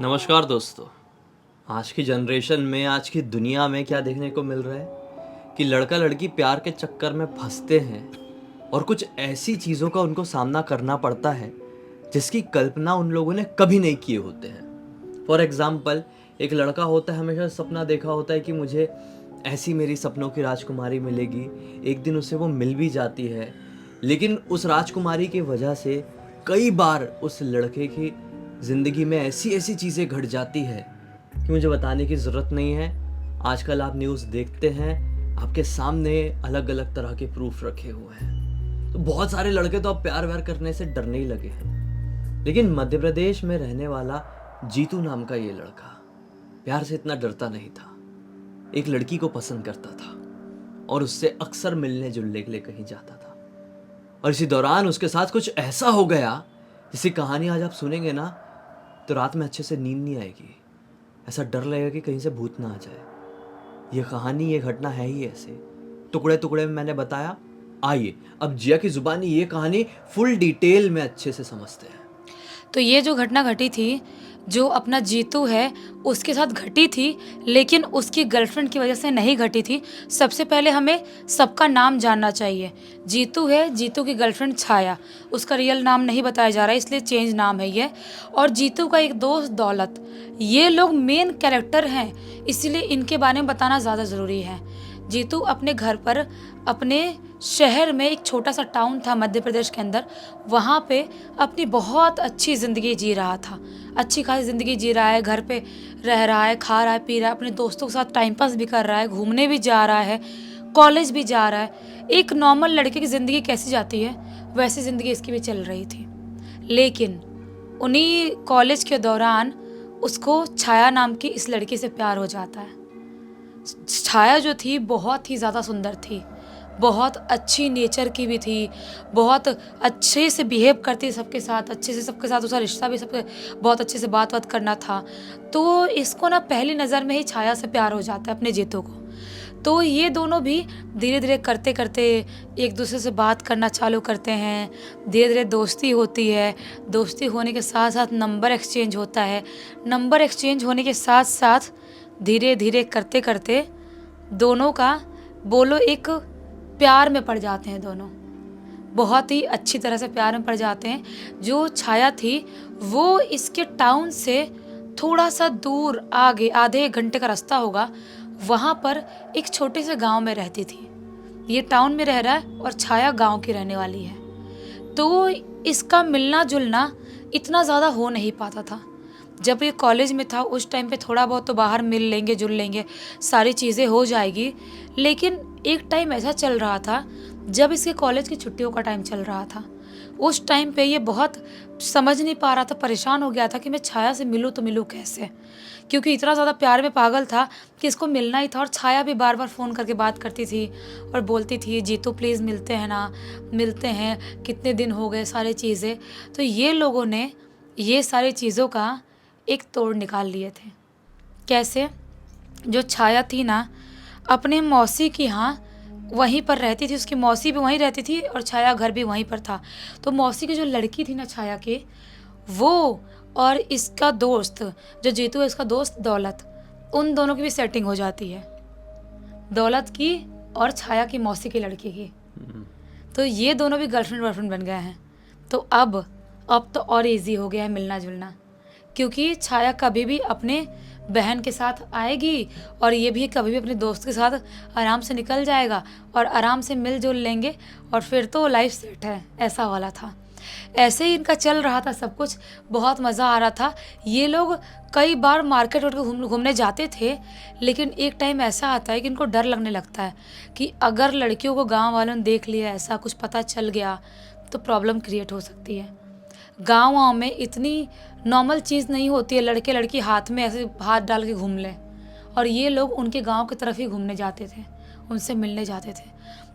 नमस्कार दोस्तों। आज की जनरेशन में, आज की दुनिया में क्या देखने को मिल रहा है कि लड़का लड़की प्यार के चक्कर में फंसते हैं और कुछ ऐसी चीज़ों का उनको सामना करना पड़ता है जिसकी कल्पना उन लोगों ने कभी नहीं किए होते हैं। फॉर एग्ज़ाम्पल, एक लड़का होता है, हमेशा सपना देखा होता है कि मुझे ऐसी मेरी सपनों की राजकुमारी मिलेगी। एक दिन उसे वो मिल भी जाती है, लेकिन उस राजकुमारी की वजह से कई बार उस लड़के की ज़िंदगी में ऐसी ऐसी चीज़ें घट जाती है कि मुझे बताने की ज़रूरत नहीं है। आजकल आप न्यूज़ देखते हैं, आपके सामने अलग अलग तरह के प्रूफ रखे हुए हैं। तो बहुत सारे लड़के तो अब प्यार व्यार करने से डरने ही लगे हैं। लेकिन मध्य प्रदेश में रहने वाला जीतू नाम का ये लड़का प्यार से इतना डरता नहीं था। एक लड़की को पसंद करता था और उससे अक्सर मिलने जुलने के लिए कहीं जाता था, और इसी दौरान उसके साथ कुछ ऐसा हो गया जिसकी कहानी आज आप सुनेंगे ना तो रात में अच्छे से नींद नहीं आएगी। ऐसा डर लगेगा कि कहीं से भूत ना आ जाए। ये कहानी, ये घटना है ही ऐसे, टुकड़े टुकड़े में मैंने बताया। आइए अब जिया की जुबानी ये कहानी फुल डिटेल में अच्छे से समझते हैं। तो ये जो घटना घटी थी, जो अपना जीतू है उसके साथ घटी थी, लेकिन उसकी गर्लफ्रेंड की वजह से नहीं घटी थी। सबसे पहले हमें सबका नाम जानना चाहिए। जीतू है, जीतू की गर्लफ्रेंड छाया, उसका रियल नाम नहीं बताया जा रहा है इसलिए चेंज नाम है ये। और जीतू का एक दोस्त दौलत, ये लोग मेन कैरेक्टर हैं, इसीलिए इनके बारे में बताना ज़्यादा ज़रूरी है। जीतू अपने घर पर, अपने शहर में, एक छोटा सा टाउन था मध्य प्रदेश के अंदर, वहाँ पे अपनी बहुत अच्छी ज़िंदगी जी रहा था। अच्छी खासी ज़िंदगी जी रहा है, घर पे रह रहा है, खा रहा है, पी रहा है, अपने दोस्तों के साथ टाइम पास भी कर रहा है, घूमने भी जा रहा है, कॉलेज भी जा रहा है। एक नॉर्मल लड़के की ज़िंदगी कैसी जाती है वैसी ज़िंदगी इसकी भी चल रही थी। लेकिन उन्हीं कॉलेज के दौरान उसको छाया नाम की इस लड़की से प्यार हो जाता है। छाया जो थी बहुत ही ज़्यादा सुंदर थी, बहुत अच्छी नेचर की भी थी, बहुत अच्छे से बिहेव करती सबके साथ, अच्छे से सबके साथ उसका रिश्ता भी सबके बहुत अच्छे से बात करना था। तो इसको ना पहली नज़र में ही छाया से प्यार हो जाता है, अपने जीतू को। तो ये दोनों भी धीरे धीरे करते करते एक दूसरे से बात करना चालू करते हैं। धीरे धीरे दोस्ती होती है, दोस्ती होने के साथ साथ नंबर एक्सचेंज होता है। नंबर एक्सचेंज होने के साथ साथ धीरे धीरे करते करते दोनों का बोलो एक प्यार में पड़ जाते हैं। दोनों बहुत ही अच्छी तरह से प्यार में पड़ जाते हैं। जो छाया थी वो इसके टाउन से थोड़ा सा दूर आगे, आधे एक घंटे का रास्ता होगा, वहाँ पर एक छोटे से गांव में रहती थी। ये टाउन में रह रहा है और छाया गांव की रहने वाली है। तो इसका मिलना जुलना इतना ज़्यादा हो नहीं पाता था। जब ये कॉलेज में था उस टाइम पे थोड़ा बहुत तो बाहर मिल लेंगे, जुल लेंगे, सारी चीज़ें हो जाएगी। लेकिन एक टाइम ऐसा चल रहा था जब इसके कॉलेज की छुट्टियों का टाइम चल रहा था। उस टाइम पे ये बहुत समझ नहीं पा रहा था, परेशान हो गया था कि मैं छाया से मिलूँ तो मिलूँ कैसे, क्योंकि इतना ज़्यादा प्यार में पागल था कि इसको मिलना ही था। और छाया भी बार बार फ़ोन करके बात करती थी और बोलती थी, जीतू प्लीज़ मिलते हैं ना, मिलते हैं, कितने दिन हो गए, सारी चीज़ें। तो ये लोगों ने ये सारी चीज़ों का एक तोड़ निकाल लिए थे। कैसे? जो छाया थी ना, अपने मौसी की यहाँ वहीं पर रहती थी, उसकी मौसी भी वहीं रहती थी और छाया घर भी वहीं पर था। तो मौसी की जो लड़की थी ना छाया के, वो और इसका दोस्त जो जीतू है, इसका दोस्त दौलत, उन दोनों की भी सेटिंग हो जाती है, दौलत की और छाया की मौसी की लड़की की। तो ये दोनों भी गर्लफ्रेंड बॉयफ्रेंड बन गए हैं। तो अब तो और इजी हो गया है मिलना जुलना, क्योंकि छाया कभी भी अपने बहन के साथ आएगी और ये भी कभी भी अपने दोस्त के साथ आराम से निकल जाएगा और आराम से मिलजुल लेंगे और फिर तो लाइफ सेट है, ऐसा वाला था। ऐसे ही इनका चल रहा था सब कुछ, बहुत मज़ा आ रहा था। ये लोग कई बार मार्केट घूमने जाते थे, लेकिन एक टाइम ऐसा आता है कि इनको डर लगने लगता है कि अगर लड़कियों को गाँव वालों ने देख लिया, ऐसा कुछ पता चल गया तो प्रॉब्लम क्रिएट हो सकती है। गाँव में इतनी नॉर्मल चीज़ नहीं होती है लड़के लड़की हाथ में ऐसे हाथ डाल के घूम लें, और ये लोग उनके गांव की तरफ ही घूमने जाते थे, उनसे मिलने जाते थे।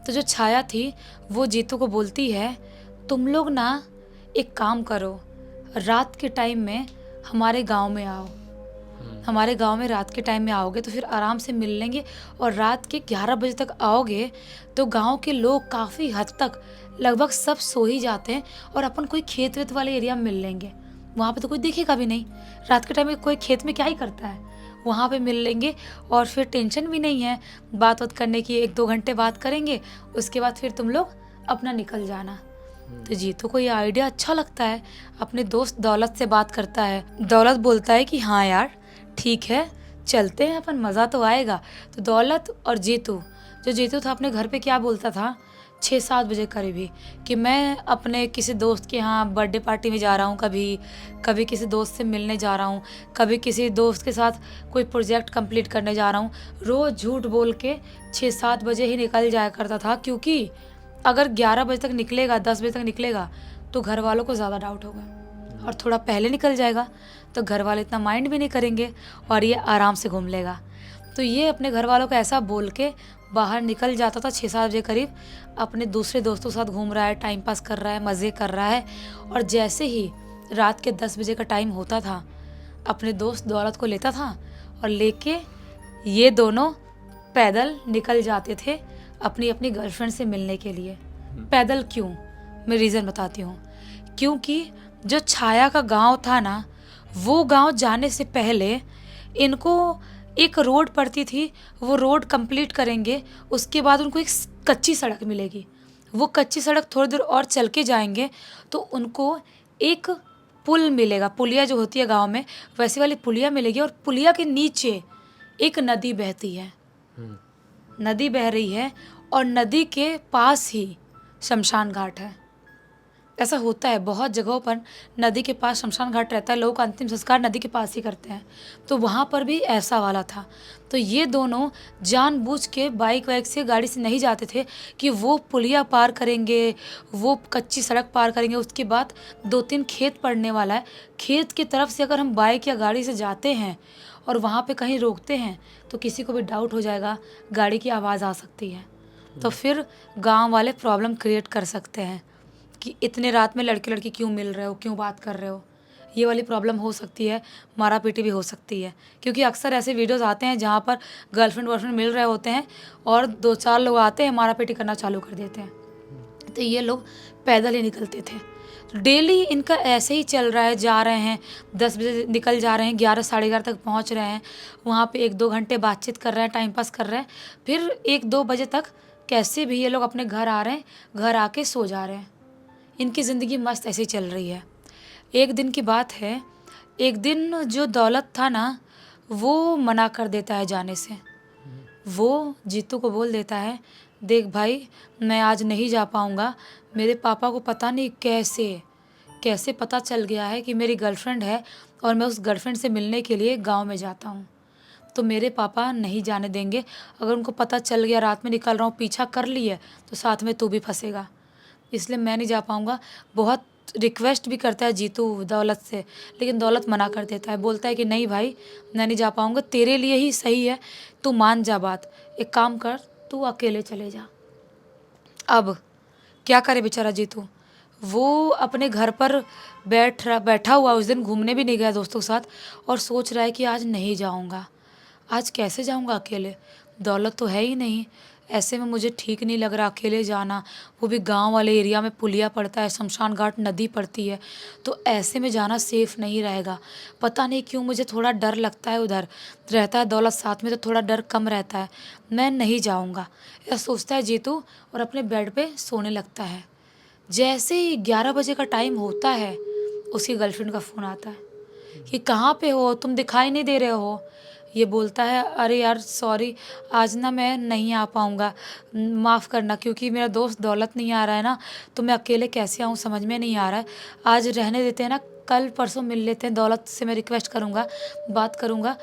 तो जो छाया थी वो जीतू को बोलती है, तुम लोग ना एक काम करो, रात के टाइम में हमारे गांव में आओ, हमारे गांव में रात के टाइम में आओगे तो फिर आराम से मिल लेंगे, और रात के 11 बजे तक आओगे तो गांव के लोग काफ़ी हद तक लगभग सब सो ही जाते हैं और अपन कोई खेत वेत वाले एरिया में मिल लेंगे। वहाँ पे तो कोई देखेगा भी नहीं। रात के टाइम में कोई खेत में क्या ही करता है, वहाँ पे मिल लेंगे और फिर टेंशन भी नहीं है, बात बात करने की 1-2 घंटे बात करेंगे, उसके बाद फिर तुम लोग अपना निकल जाना। तो जीतू को ये आइडिया अच्छा लगता है, अपने दोस्त दौलत से बात करता है। दौलत बोलता है कि हाँ यार ठीक है, चलते हैं अपन, मज़ा तो आएगा। तो दौलत और जीतू, जो जीतू था अपने घर पे क्या बोलता था 6-7 बजे करीब ही, कि मैं अपने किसी दोस्त के यहाँ बर्थडे पार्टी में जा रहा हूँ, कभी कभी किसी दोस्त से मिलने जा रहा हूँ, कभी किसी दोस्त के साथ कोई प्रोजेक्ट कंप्लीट करने जा रहा हूँ। रोज़ झूठ बोल के 6-7 बजे ही निकल जाया करता था, क्योंकि अगर 11 बजे तक निकलेगा, 10 बजे तक निकलेगा तो घर वालों को ज़्यादा डाउट होगा, और थोड़ा पहले निकल जाएगा तो घर वाले इतना माइंड भी नहीं करेंगे और ये आराम से घूम लेगा। तो ये अपने घर वालों को ऐसा बोल के बाहर निकल जाता था 6-7 बजे करीब, अपने दूसरे दोस्तों के साथ घूम रहा है, टाइम पास कर रहा है, मज़े कर रहा है। और जैसे ही रात के 10 बजे का टाइम होता था, अपने दोस्त दौलत को लेता था और लेके ये दोनों पैदल निकल जाते थे अपनी अपनी गर्लफ्रेंड से मिलने के लिए। पैदल क्यों, मैं रीज़न बताती हूँ। क्योंकि जो छाया का गांव था ना, वो गांव जाने से पहले इनको एक रोड पड़ती थी, वो रोड कंप्लीट करेंगे, उसके बाद उनको एक कच्ची सड़क मिलेगी। वो कच्ची सड़क थोड़ी दूर और चल के जाएंगे तो उनको एक पुल मिलेगा, पुलिया जो होती है गांव में, वैसी वाली पुलिया मिलेगी, और पुलिया के नीचे एक नदी बहती है। नदी बह रही है और नदी के पास ही शमशान घाट है। ऐसा होता है बहुत जगहों पर, नदी के पास शमशान घाट रहता है, लोग अंतिम संस्कार नदी के पास ही करते हैं। तो वहाँ पर भी ऐसा वाला था। तो ये दोनों जानबूझ के बाइक वाइक से, गाड़ी से नहीं जाते थे कि वो पुलिया पार करेंगे, वो कच्ची सड़क पार करेंगे, उसके बाद 2-3 खेत पड़ने वाला है, खेत की तरफ से अगर हम बाइक या गाड़ी से जाते हैं और वहाँ पे कहीं रोकते हैं तो किसी को भी डाउट हो जाएगा, गाड़ी की आवाज़ आ सकती है। तो फिर गांव वाले प्रॉब्लम क्रिएट कर सकते हैं कि इतने रात में लड़के लड़की क्यों मिल रहे हो, क्यों बात कर रहे हो। ये वाली प्रॉब्लम हो सकती है, मारा पीटी भी हो सकती है, क्योंकि अक्सर ऐसे वीडियोस आते हैं जहाँ पर गर्लफ्रेंड वर्लफ्रेंड मिल रहे होते हैं और 2-4 लोग आते हैं, मारा पीटी करना चालू कर देते हैं। तो ये लोग पैदल ही निकलते थे। डेली इनका ऐसे ही चल रहा है, जा रहे हैं 10 बजे निकल जा रहे हैं, 11 साढ़े 11 तक पहुंच रहे हैं, वहाँ पे 1-2 घंटे बातचीत कर रहे हैं, टाइम पास कर रहे हैं, फिर 1-2 बजे तक कैसे भी ये लोग अपने घर आ रहे हैं, घर आके सो जा रहे हैं। इनकी ज़िंदगी मस्त ऐसे ही चल रही है। एक दिन की बात है, एक दिन जो दौलत था ना, वो मना कर देता है जाने से। वो जीतू को बोल देता है, देख भाई मैं आज नहीं जा पाऊँगा, मेरे पापा को पता नहीं कैसे पता चल गया है कि मेरी गर्लफ्रेंड है और मैं उस गर्लफ्रेंड से मिलने के लिए गांव में जाता हूँ, तो मेरे पापा नहीं जाने देंगे। अगर उनको पता चल गया रात में निकल रहा हूँ, पीछा कर लिए, तो साथ में तू भी फंसेगा, इसलिए मैं नहीं जा पाऊँगा। बहुत रिक्वेस्ट भी करता है जीतू दौलत से, लेकिन दौलत मना कर देता है, बोलता है कि नहीं भाई मैं नहीं जा पाऊँगा, तेरे लिए ही सही है, तू मान जा बात, एक काम कर तू अकेले चले जा। अब क्या करे बेचारा जीतू, वो अपने घर पर बैठा हुआ, उस दिन घूमने भी नहीं गया दोस्तों के साथ, और सोच रहा है कि आज नहीं जाऊँगा, आज कैसे जाऊँगा अकेले, दौलत तो है ही नहीं, ऐसे में मुझे ठीक नहीं लग रहा अकेले जाना, वो भी गांव वाले एरिया में, पुलिया पड़ता है, शमशान घाट नदी पड़ती है, तो ऐसे में जाना सेफ़ नहीं रहेगा। पता नहीं क्यों मुझे थोड़ा डर लगता है, उधर रहता है दौलत साथ में तो थोड़ा डर कम रहता है, मैं नहीं जाऊँगा, ऐसा सोचता है जीतू और अपने बेड पे सोने लगता है। जैसे ही 11 बजे का टाइम होता है, उसकी गर्लफ्रेंड का फ़ोन आता है कि कहाँ पे हो, तुम दिखाई नहीं दे रहे हो। ये बोलता है, अरे यार सॉरी, आज ना मैं नहीं आ पाऊँगा, माफ़ करना, क्योंकि मेरा दोस्त दौलत नहीं आ रहा है ना, तो मैं अकेले कैसे आऊँ समझ में नहीं आ रहा है, आज रहने देते हैं ना, कल परसों मिल लेते हैं, दौलत से मैं रिक्वेस्ट करूँगा, बात करूँगा।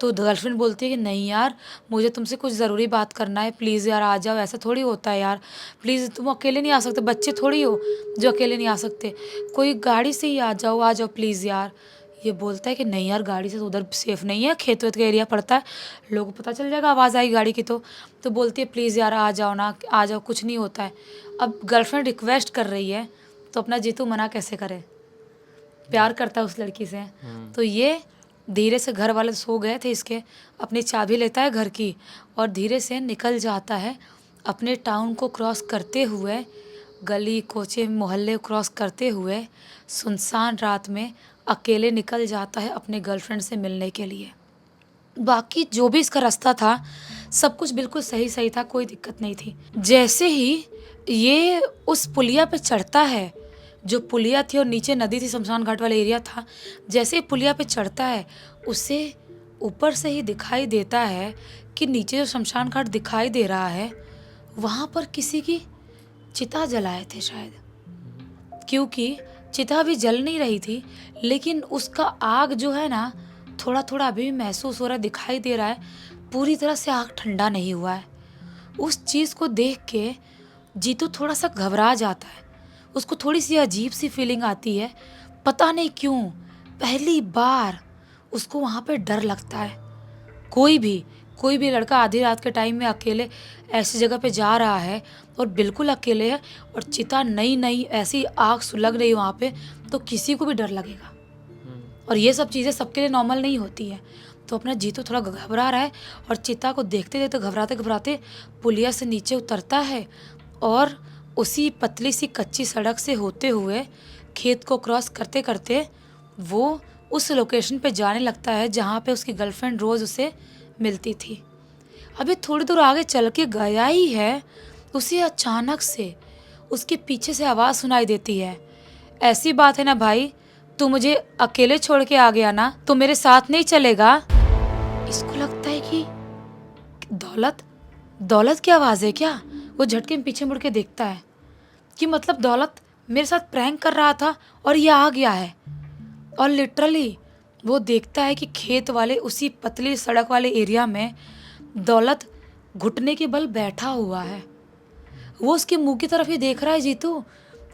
तो गर्लफ्रेंड बोलती है कि नहीं यार, मुझे तुमसे कुछ ज़रूरी बात करना है, प्लीज़ यार आ जाओ, ऐसा थोड़ी होता है यार, प्लीज़ तुम अकेले नहीं आ सकते, बच्चे थोड़ी हो जो अकेले नहीं आ सकते, कोई गाड़ी से ही आ जाओ प्लीज़ यार। ये बोलता है कि नहीं यार, गाड़ी से तो उधर सेफ़ नहीं है, खेत वेत का एरिया पड़ता है, लोगों को पता चल जाएगा, आवाज़ आई गाड़ी की तो बोलती है प्लीज़ यार आ जाओ ना, आ जाओ, कुछ नहीं होता है। अब गर्लफ्रेंड रिक्वेस्ट कर रही है तो अपना जीतू मना कैसे करे, प्यार करता है उस लड़की से। तो ये धीरे से, घर वाले सो गए थे इसके, अपनी चाबी लेता है घर की और धीरे से निकल जाता है अपने टाउन को क्रॉस करते हुए गली कोचे मोहल्ले क्रॉस करते हुए सुनसान रात में अकेले निकल जाता है अपने गर्लफ्रेंड से मिलने के लिए। बाकी जो भी इसका रास्ता था, सब कुछ बिल्कुल सही सही था, कोई दिक्कत नहीं थी। जैसे ही ये उस पुलिया पे चढ़ता है, जो पुलिया थी और नीचे नदी थी, शमशान घाट वाला एरिया था, जैसे ही पुलिया पे चढ़ता है उसे ऊपर से ही दिखाई देता है कि नीचे जो शमशान घाट दिखाई दे रहा है वहाँ पर किसी की चिता जलाए थे शायद, क्योंकि चिता अभी जल नहीं रही थी, लेकिन उसका आग जो है ना थोड़ा थोड़ा अभी भी महसूस हो रहा है, दिखाई दे रहा है, पूरी तरह से आग ठंडा नहीं हुआ है। उस चीज़ को देख के जीतू थोड़ा सा घबरा जाता है, उसको थोड़ी सी अजीब सी फीलिंग आती है, पता नहीं क्यों पहली बार उसको वहाँ पे डर लगता है। कोई भी लड़का आधी रात के टाइम में अकेले ऐसी जगह पे जा रहा है और बिल्कुल अकेले है और चिता नई नई ऐसी आग सुलग रही है वहाँ पे, तो किसी को भी डर लगेगा। और ये सब चीज़ें सबके लिए नॉर्मल नहीं होती है। तो अपना जीतू थोड़ा घबरा रहा है और चिता को देखते देखते घबराते घबराते पुलिया से नीचे उतरता है और उसी पतली सी कच्ची सड़क से होते हुए खेत को क्रॉस करते करते वो उस लोकेशन पे जाने लगता है जहाँ पे उसकी गर्लफ्रेंड रोज़ उसे मिलती थी। अभी थोड़ी दूर आगे चल के गया ही है, उसे अचानक से उसके पीछे से आवाज़ सुनाई देती है, ऐसी बात है ना भाई, तू मुझे अकेले छोड़ के आ गया ना, तो मेरे साथ नहीं चलेगा। इसको लगता है कि दौलत की आवाज़ है क्या। वो झटके में पीछे मुड़ के देखता है कि मतलब दौलत मेरे साथ प्रैंक कर रहा था और ये आ गया है। और लिटरली वो देखता है कि खेत वाले उसी पतली सड़क वाले एरिया में दौलत घुटने के बल बैठा हुआ है। वो उसके मुंह की तरफ ही देख रहा है जीतू,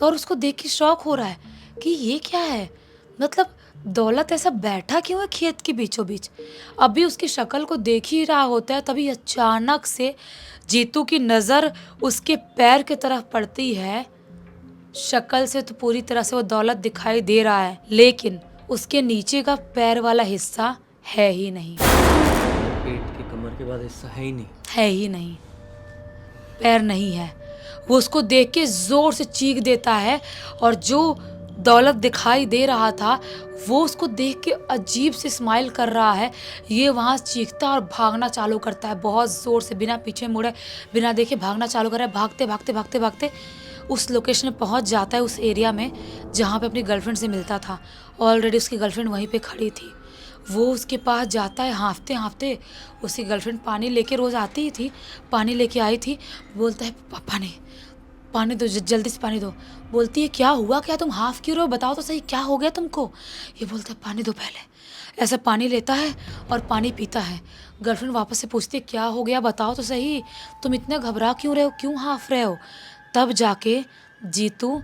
और उसको देख के शौक हो रहा है कि ये क्या है, मतलब दौलत ऐसा बैठा क्यों है खेत के बीचों बीच। अभी उसकी शक्ल को देख ही रहा होता है, तभी अचानक से जीतू की नज़र उसके पैर की तरफ पड़ती है। शक्ल से तो पूरी तरह से वो दौलत दिखाई दे रहा है, लेकिन उसके नीचे का पैर वाला हिस्सा है ही नहीं, पेट के कमर के बाद हिस्सा है ही नहीं। है ही नहीं, पैर नहीं है। वो उसको देख के जोर से चीख देता है और जो दौलत दिखाई दे रहा था वो उसको देख के अजीब से स्माइल कर रहा है। ये वहाँ चीखता और भागना चालू करता है बहुत ज़ोर से, बिना पीछे मुड़े बिना देखे भागना चालू कर रहा है। भागते भागते भागते भागते उस लोकेशन में पहुँच जाता है, उस एरिया में जहाँ पे अपनी गर्लफ्रेंड से मिलता था। ऑलरेडी उसकी गर्लफ्रेंड वहीं पे खड़ी थी। वो उसके पास जाता है हाँफते हाँफते। उसकी गर्लफ्रेंड पानी लेके रोज़ आती ही थी, पानी लेके आई थी। बोलता है पानी दो, जल्दी से पानी दो। बोलती है क्या हुआ, क्या तुम हाफ क्यों रहे हो, बताओ तो सही क्या हो गया तुमको। ये बोलता है पानी दो पहले। ऐसा पानी लेता है और पानी पीता है। गर्लफ्रेंड वापस से पूछती है क्या हो गया, बताओ तो सही, तुम इतने घबरा क्यों रहे हो, क्यों हाफ रहे हो। तब जाके जीतू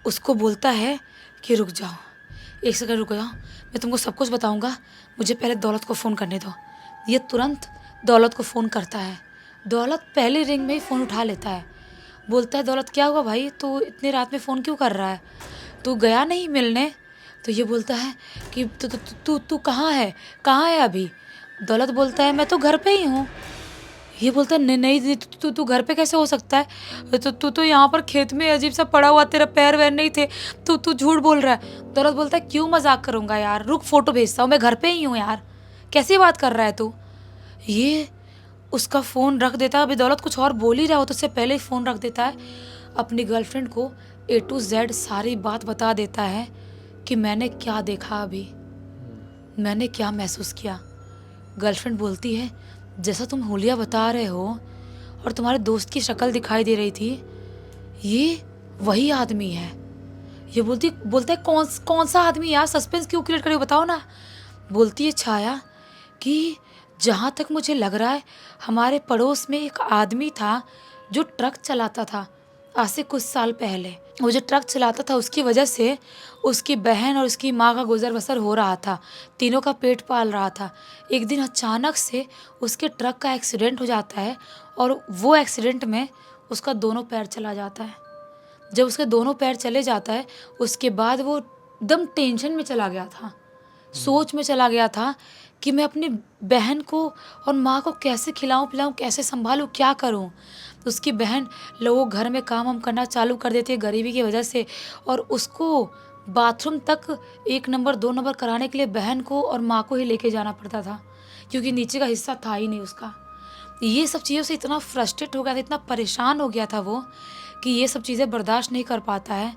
उसको बोलता है कि रुक जाओ, एक सेकंड रुक जाओ, मैं तुमको सब कुछ बताऊंगा, मुझे पहले दौलत को फ़ोन करने दो। ये तुरंत दौलत को फ़ोन करता है। दौलत पहले रिंग में ही फ़ोन उठा लेता है। बोलता है दौलत क्या हुआ भाई, तू इतनी रात में फ़ोन क्यों कर रहा है, तू गया नहीं मिलने। तो ये बोलता है कि तू तू तू तू कहाँ है अभी। दौलत बोलता है मैं तो घर पे ही हूँ। ये बोलता है नहीं नहीं, तू घर पे कैसे हो सकता है, तू यहाँ पर खेत में अजीब सा पड़ा हुआ, तेरा पैर वैर नहीं थे, तू झूठ बोल रहा है। दौलत बोलता है क्यों मजाक करूँगा यार, रुक फ़ोटो भेजता हूँ, मैं घर पे ही हूँ यार, कैसी बात कर रहा है तू। ये उसका फ़ोन रख देता है। अभी दौलत कुछ और बोल ही रहा हो तो उससे पहले ही फ़ोन रख देता है। अपनी गर्लफ्रेंड को A to Z सारी बात बता देता है कि मैंने क्या देखा, अभी मैंने क्या महसूस किया। गर्लफ्रेंड बोलती है जैसा तुम हुलिया बता रहे हो और तुम्हारे दोस्त की शक्ल दिखाई दे रही थी, ये वही आदमी है। ये बोलता है कौन सा आदमी यार, सस्पेंस क्यों क्रिएट करे, बताओ ना। बोलती है छाया कि जहाँ तक मुझे लग रहा है हमारे पड़ोस में एक आदमी था जो ट्रक चलाता था आज से कुछ साल पहले। वो जो ट्रक चलाता था उसकी वजह से उसकी बहन और उसकी माँ का गुजर बसर हो रहा था, तीनों का पेट पाल रहा था। एक दिन अचानक से उसके ट्रक का एक्सीडेंट हो जाता है और वो एक्सीडेंट में उसका दोनों पैर चला जाता है। जब उसके दोनों पैर चले जाता है उसके बाद वो एकदम टेंशन में चला गया था, सोच में चला गया था कि मैं अपनी बहन को और माँ को कैसे खिलाऊं पिलाऊं, कैसे संभालूं, क्या करूं। तो उसकी बहन लोगों घर में काम हम करना चालू कर देती है गरीबी की वजह से, और उसको बाथरूम तक 1 नंबर 2 नंबर कराने के लिए बहन को और माँ को ही लेके जाना पड़ता था, क्योंकि नीचे का हिस्सा था ही नहीं उसका। ये सब चीज़ों से इतना फ्रस्ट्रेट हो गया था, इतना परेशान हो गया था वो, कि ये सब चीज़ें बर्दाश्त नहीं कर पाता है।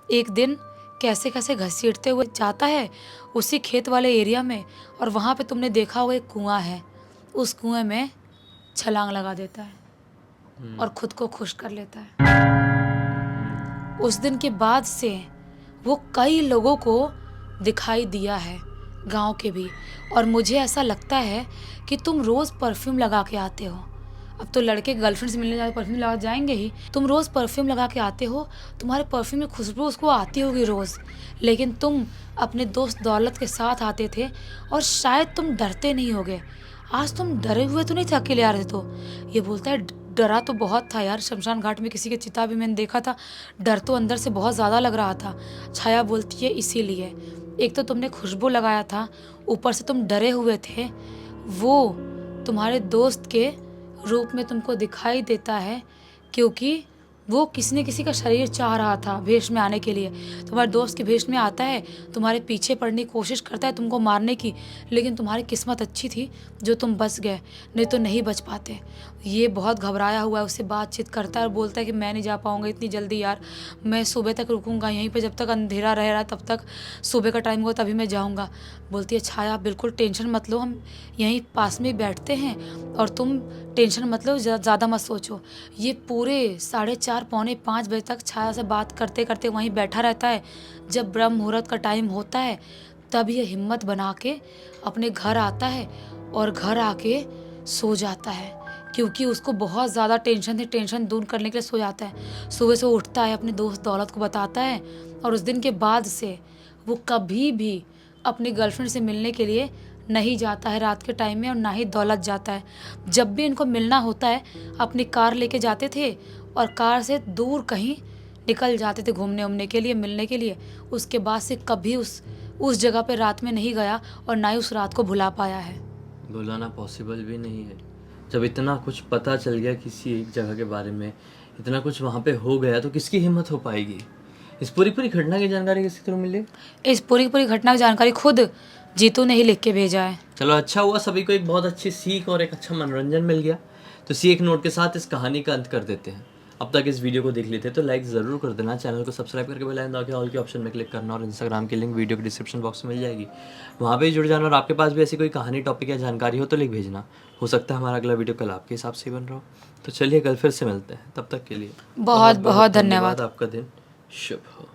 एक दिन कैसे कैसे घसीटते हुए जाता है उसी खेत वाले एरिया में, और वहाँ पे तुमने देखा होगा एक कुआं है, उस कुएं में छलांग लगा देता है और खुद को खुश कर लेता है। उस दिन के बाद से वो कई लोगों को दिखाई दिया है, गांव के भी, और मुझे ऐसा लगता है कि तुम रोज़ परफ्यूम लगा के आते हो। अब तो लड़के गर्लफ्रेंड से मिलने जाते परफ्यूम लगा जाएंगे ही, तुम रोज़ परफ्यूम लगा के आते हो, तुम्हारे परफ्यूम में खुशबू उसको आती होगी रोज़, लेकिन तुम अपने दोस्त दौलत के साथ आते थे और शायद तुम डरते नहीं होगे। आज तुम डरे हुए तो नहीं थे अकेले आ रहे तो। ये बोलता है डरा तो बहुत था यार, शमशान घाट में किसी के चिता भी मैंने देखा था, डर तो अंदर से बहुत ज़्यादा लग रहा था। छाया बोलती है इसीलिए, एक तो तुमने खुशबू लगाया था, ऊपर से तुम डरे हुए थे, वो तुम्हारे दोस्त के रूप में तुमको दिखाई देता है, क्योंकि वो किसी न किसी का शरीर चाह रहा था भेष में आने के लिए। तुम्हारे दोस्त के भेष में आता है, तुम्हारे पीछे पड़ने की कोशिश करता है तुमको मारने की, लेकिन तुम्हारी किस्मत अच्छी थी जो तुम बच गए, नहीं तो नहीं बच पाते। ये बहुत घबराया हुआ है, उससे बातचीत करता है और बोलता है कि मैं नहीं जा पाऊँगा इतनी जल्दी यार, मैं सुबह तक रुकूँगा यहीं पर, जब तक अंधेरा रह रहा है तब तक, सुबह का टाइम होगा तभी मैं जाऊँगा। बोलती है छाया बिल्कुल टेंशन मत लो, हम यहीं पास में बैठते हैं और तुम टेंशन मत लो, ज़्यादा मत सोचो। ये पूरे 4:30 पौने 5 बजे तक छाया से बात करते करते वहीं बैठा रहता है। जब ब्रह्म मुहूर्त का टाइम होता है तब ये हिम्मत बना के अपने घर आता है और घर आके सो जाता है, क्योंकि उसको बहुत ज़्यादा टेंशन थी, टेंशन दूर करने के लिए सो जाता है। सुबह से उठता है, अपने दोस्त दौलत को बताता है, और उस दिन के बाद से वो कभी भी अपनी गर्लफ्रेंड से मिलने के लिए नहीं जाता है रात के टाइम में, और ना ही दौलत जाता है। जब भी इनको मिलना होता है अपनी कार लेके जाते थे और कार से दूर कहीं निकल जाते थे घूमने उमने के लिए, मिलने के लिए। उसके बाद से कभी उस जगह पे रात में नहीं गया और ना ही उस रात को भुला पाया है। भुलाना पॉसिबल भी नहीं है। जब इतना कुछ पता चल गया किसी एक जगह के बारे में, इतना कुछ वहाँ पे हो गया, तो किसकी हिम्मत हो पाएगी। इस पूरी पूरी घटना की जानकारी किसी थ्रू मिली? इस पूरी पूरी घटना की जानकारी खुद जीतू ने ही लिख के भेजा है। चलो अच्छा हुआ, सभी को एक बहुत अच्छी सीख और एक अच्छा मनोरंजन मिल गया। तो इसी एक नोट के साथ इस कहानी का अंत कर देते हैं। अब तक इस वीडियो को देख लेते तो लाइक ज़रूर कर देना, चैनल को सब्सक्राइब करके बेल आइकन दबा के ऑल के ऑप्शन में क्लिक करना, और इंस्टाग्राम की लिंक वीडियो के डिस्क्रिप्शन बॉक्स में मिल जाएगी, वहाँ पे जुड़ जाना। और आपके पास भी ऐसी कोई कहानी, टॉपिक या जानकारी हो तो लिख भेजना। हो सकता है हमारा अगला वीडियो कल आपके हिसाब से बन रहा हो। तो चलिए कल फिर से मिलते हैं, तब तक के लिए बहुत बहुत धन्यवाद। आपका दिन शुभ हो।